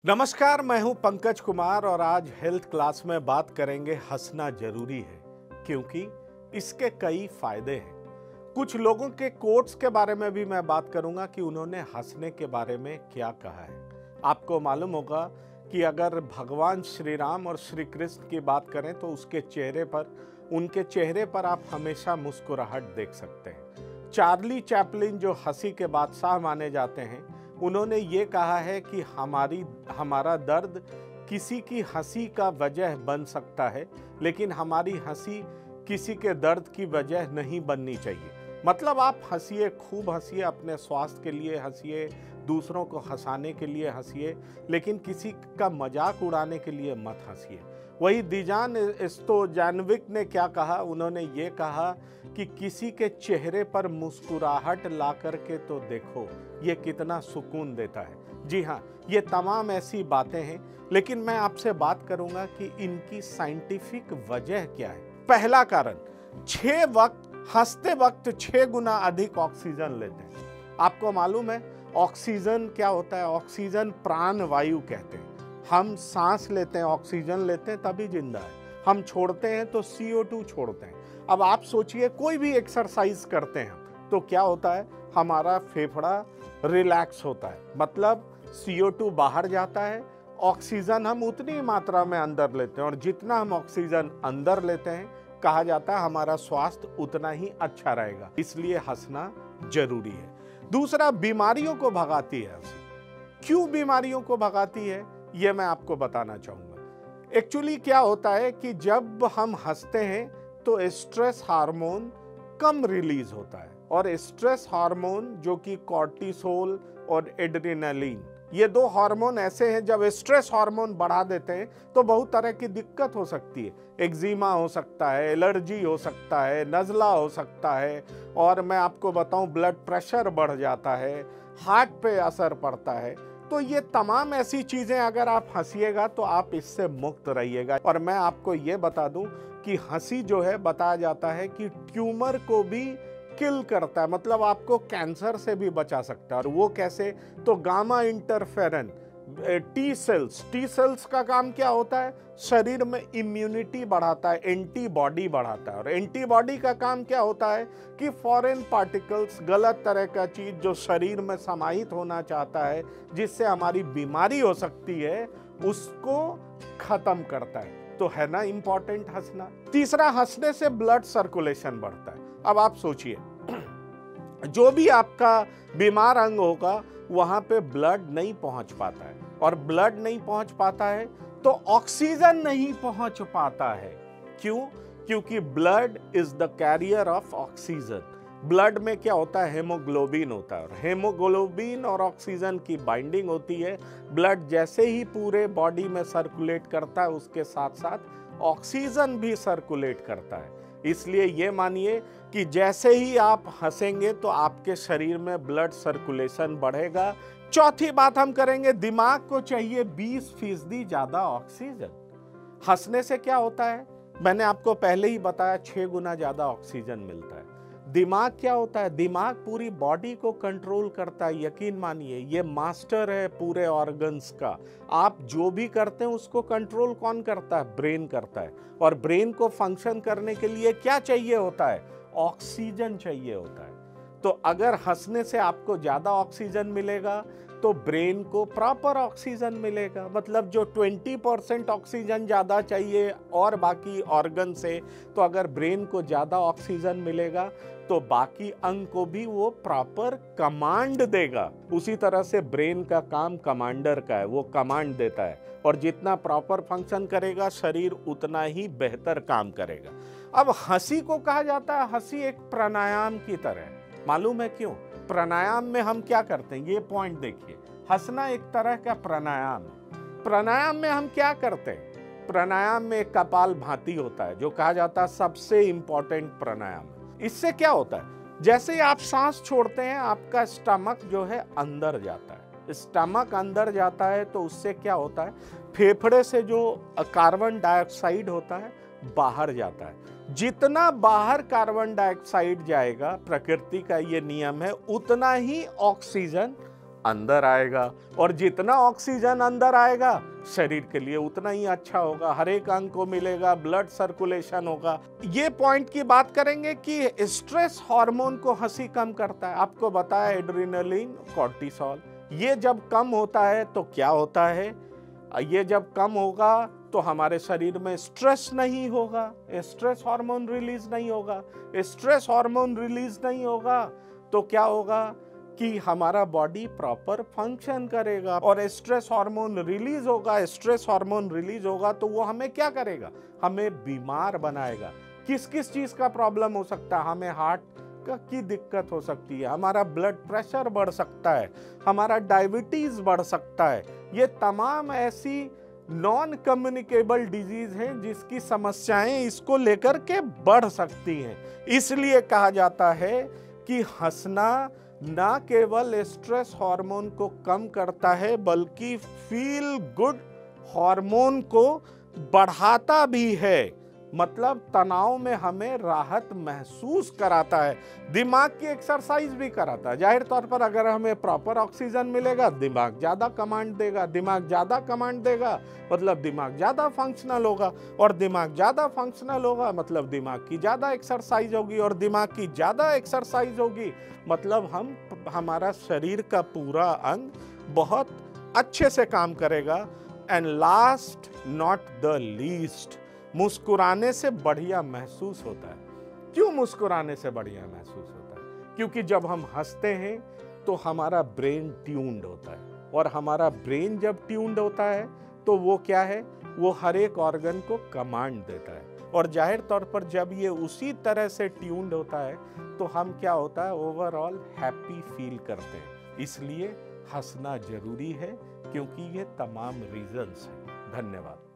नमस्कार, मैं हूं पंकज कुमार और आज हेल्थ क्लास में बात करेंगे हंसना जरूरी है क्योंकि इसके कई फायदे हैं। कुछ लोगों के कोट्स के बारे में भी मैं बात करूंगा कि उन्होंने हंसने के बारे में क्या कहा है। आपको मालूम होगा कि अगर भगवान श्री राम और श्री कृष्ण की बात करें तो उनके चेहरे पर आप हमेशा मुस्कुराहट देख सकते हैं। चार्ली चैपलिन जो हंसी के बादशाह माने जाते हैं, उन्होंने ये कहा है कि हमारा दर्द किसी की हंसी का वजह बन सकता है, लेकिन हमारी हंसी किसी के दर्द की वजह नहीं बननी चाहिए। मतलब आप हंसिए, खूब हंसिए, अपने स्वास्थ्य के लिए हंसिए, दूसरों को हंसाने के लिए हंसिए, लेकिन किसी का मजाक उड़ाने के लिए मत हंसिए। वही दिजान स्टोजानविक ने क्या कहा, उन्होंने ये कहा कि किसी के चेहरे पर मुस्कुराहट ला करके तो देखो, ये कितना सुकून देता है। जी हाँ, ये तमाम ऐसी बातें हैं, लेकिन मैं आपसे बात करूंगा कि इनकी साइंटिफिक वजह क्या है। पहला कारण, हंसते वक्त 6 गुना अधिक ऑक्सीजन लेते हैं। आपको मालूम है ऑक्सीजन क्या होता है? ऑक्सीजन प्राण वायु कहते हैं। हम सांस लेते हैं, ऑक्सीजन लेते हैं तभी जिंदा है। हम छोड़ते हैं तो CO2 छोड़ते हैं। अब आप सोचिए, कोई भी एक्सरसाइज करते हैं तो क्या होता है? हमारा फेफड़ा रिलैक्स होता है, मतलब CO2 बाहर जाता है, ऑक्सीजन हम उतनी मात्रा में अंदर लेते हैं, और जितना हम ऑक्सीजन अंदर लेते हैं, कहा जाता है हमारा स्वास्थ्य उतना ही अच्छा रहेगा। इसलिए हंसना जरूरी है। दूसरा, बीमारियों को भगाती है हंसी। क्यों बीमारियों को भगाती है, ये मैं आपको बताना चाहूंगा। एक्चुअली क्या होता है कि जब हम हंसते हैं तो स्ट्रेस हार्मोन कम रिलीज होता है, और स्ट्रेस हार्मोन जो कि कॉर्टिसोल और एड्रेनालिन, ये 2 हार्मोन ऐसे हैं, जब स्ट्रेस हार्मोन बढ़ा देते हैं तो बहुत तरह की दिक्कत हो सकती है। एक्जिमा हो सकता है, एलर्जी हो सकता है, नज़ला हो सकता है, और मैं आपको बताऊं ब्लड प्रेशर बढ़ जाता है, हार्ट पे असर पड़ता है। तो ये तमाम ऐसी चीज़ें अगर आप हंसिएगा तो आप इससे मुक्त रहिएगा। और मैं आपको ये बता दूं कि हंसी जो है, बताया जाता है कि ट्यूमर को भी किल करता है, मतलब आपको कैंसर से भी बचा सकता है। और वो कैसे? तो गामा इंटरफेरन, टी सेल्स का काम क्या होता है? शरीर में इम्यूनिटी बढ़ाता है, एंटीबॉडी बढ़ाता है। और एंटीबॉडी का काम क्या होता है कि फॉरेन पार्टिकल्स, गलत तरह का चीज जो शरीर में समाहित होना चाहता है, जिससे हमारी बीमारी हो सकती है, उसको खत्म करता है। तो है ना इंपॉर्टेंट हंसना। तीसरा, हंसने से ब्लड सर्कुलेशन बढ़ता है। अब आप सोचिए, जो भी आपका बीमार अंग होगा वहां पे ब्लड नहीं पहुंच पाता है, और ब्लड नहीं पहुंच पाता है तो ऑक्सीजन नहीं पहुंच पाता है। क्यों? क्योंकि blood is the carrier of oxygen. Blood में क्या होता है? हेमोग्लोबिन होता है, और हेमोग्लोबिन और ऑक्सीजन की बाइंडिंग होती है। ब्लड जैसे ही पूरे बॉडी में सर्कुलेट करता है, उसके साथ साथ ऑक्सीजन भी सर्कुलेट करता है। इसलिए ये मानिए कि जैसे ही आप हंसेंगे तो आपके शरीर में ब्लड सर्कुलेशन बढ़ेगा। चौथी बात हम करेंगे, दिमाग को चाहिए 20% ज्यादा ऑक्सीजन। हंसने से क्या होता है? मैंने आपको पहले ही बताया, 6 गुना ज्यादा ऑक्सीजन मिलता है। दिमाग क्या होता है? दिमाग पूरी बॉडी को कंट्रोल करता है। यकीन मानिए, ये मास्टर है पूरे ऑर्गन्स का। आप जो भी करते हैं उसको कंट्रोल कौन करता है? ब्रेन करता है। और ब्रेन को फंक्शन करने के लिए क्या चाहिए होता है? ऑक्सीजन चाहिए होता है। तो अगर हंसने से आपको ज्यादा ऑक्सीजन मिलेगा तो ब्रेन को प्रॉपर ऑक्सीजन मिलेगा। मतलब जो 20% ऑक्सीजन ज्यादा चाहिए और बाकी ऑर्गन से, तो अगर ब्रेन को ज्यादा ऑक्सीजन मिलेगा तो बाकी अंग को भी वो प्रॉपर कमांड देगा। उसी तरह से ब्रेन का काम कमांडर का है, वो कमांड देता है, और जितना प्रॉपर फंक्शन करेगा शरीर उतना ही बेहतर काम करेगा। अब हंसी को कहा जाता है, हंसी एक प्राणायाम की तरह है। मालूम है क्यों? प्राणायाम में हम क्या करते हैं, ये पॉइंट देखिए। हंसना एक तरह का प्राणायाम है। प्राणायाम में हम क्या करते हैं? प्राणायाम में कपाल भाती होता है, जो कहा जाता है सबसे इंपॉर्टेंट प्राणायाम है। इससे क्या होता है? जैसे ही आप सांस छोड़ते हैं, आपका स्टमक जो है अंदर जाता है। स्टमक अंदर जाता है तो उससे क्या होता है? फेफड़े से जो कार्बन डाइऑक्साइड होता है बाहर जाता है। जितना बाहर कार्बन डाइऑक्साइड जाएगा, प्रकृति का ये नियम है, उतना ही ऑक्सीजन अंदर आएगा, और जितना ऑक्सीजन अंदर आएगा शरीर के लिए उतना ही अच्छा होगा, हर एक अंग को मिलेगा, ब्लड सर्कुलेशन होगा। ये पॉइंट की बात करेंगे कि स्ट्रेस हार्मोन को हंसी कम करता है। आपको बताया एड्रेनलिन, कॉर्टिसोल, ये जब कम होता है तो क्या होता है, ये जब कम होगा तो हमारे शरीर में स्ट्रेस नहीं होगा, स्ट्रेस हार्मोन रिलीज नहीं होगा। स्ट्रेस हार्मोन रिलीज नहीं होगा तो क्या होगा कि हमारा बॉडी प्रॉपर फंक्शन करेगा, और स्ट्रेस हार्मोन रिलीज होगा। स्ट्रेस हार्मोन रिलीज होगा तो वो हमें क्या करेगा, हमें बीमार बनाएगा। किस किस चीज का प्रॉब्लम हो सकता है, हमें हार्ट की दिक्कत हो सकती है, हमारा ब्लड प्रेशर बढ़ सकता है, हमारा डायबिटीज बढ़ सकता है। ये तमाम ऐसी नॉन कम्युनिकेबल डिजीज हैं जिसकी समस्याएं इसको लेकर के बढ़ सकती हैं। इसलिए कहा जाता है कि हंसना ना केवल स्ट्रेस हार्मोन को कम करता है बल्कि फील गुड हार्मोन को बढ़ाता भी है। मतलब तनाव में हमें राहत महसूस कराता है, दिमाग की एक्सरसाइज भी कराता है। जाहिर तौर पर अगर हमें प्रॉपर ऑक्सीजन मिलेगा, दिमाग ज्यादा कमांड देगा, दिमाग ज्यादा कमांड देगा मतलब दिमाग ज्यादा फंक्शनल होगा, और दिमाग ज्यादा फंक्शनल होगा मतलब दिमाग की ज्यादा एक्सरसाइज होगी, और दिमाग की ज्यादा एक्सरसाइज होगी मतलब हमारा शरीर का पूरा अंग बहुत अच्छे से काम करेगा। And last not the least, मुस्कुराने से बढ़िया महसूस होता है। क्यों मुस्कुराने से बढ़िया महसूस होता है? क्योंकि जब हम हंसते हैं तो हमारा ब्रेन ट्यून्ड होता है, और हमारा ब्रेन जब ट्यून्ड होता है तो वो क्या है, वो हर एक ऑर्गन को कमांड देता है, और जाहिर तौर पर जब ये उसी तरह से ट्यून्ड होता है तो हम क्या होता है, ओवरऑल हैप्पी फील करते हैं। इसलिए हंसना जरूरी है, क्योंकि ये तमाम रीजंस हैं। धन्यवाद।